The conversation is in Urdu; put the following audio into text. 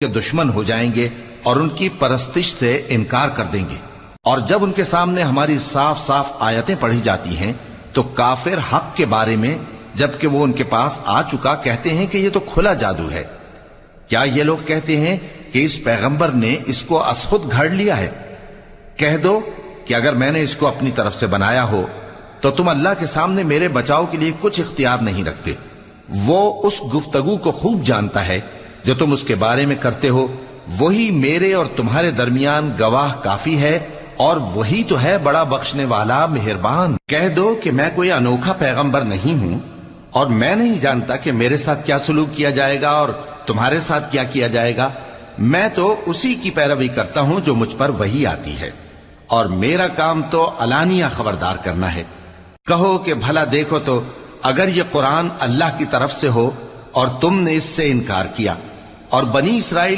کے دشمن ہو جائیں گے اور ان کی پرستش سے انکار کر دیں گے، اور جب ان کے سامنے ہماری صاف صاف آیتیں پڑھی جاتی ہیں تو کافر حق کے بارے میں جبکہ وہ ان کے پاس آ چکا کہتے ہیں کہ یہ تو کھلا جادو ہے۔ کیا یہ لوگ کہتے ہیں کہ اس پیغمبر نے اس کو از خود گھڑ لیا ہے؟ کہہ دو کہ اگر میں نے اس کو اپنی طرف سے بنایا ہو تو تم اللہ کے سامنے میرے بچاؤ کے لیے کچھ اختیار نہیں رکھتے۔ وہ اس گفتگو کو خوب جانتا ہے جو تم اس کے بارے میں کرتے ہو، وہی میرے اور تمہارے درمیان گواہ کافی ہے، اور وہی تو ہے بڑا بخشنے والا مہربان۔ کہہ دو کہ میں کوئی انوکھا پیغمبر نہیں ہوں، اور میں نہیں جانتا کہ میرے ساتھ کیا سلوک کیا جائے گا اور تمہارے ساتھ کیا کیا جائے گا۔ میں تو اسی کی پیروی کرتا ہوں جو مجھ پر وحی آتی ہے، اور میرا کام تو علانیہ خبردار کرنا ہے۔ کہو کہ بھلا دیکھو تو اگر یہ قرآن اللہ کی طرف سے ہو اور تم نے اس سے انکار کیا، اور بنی اسرائیل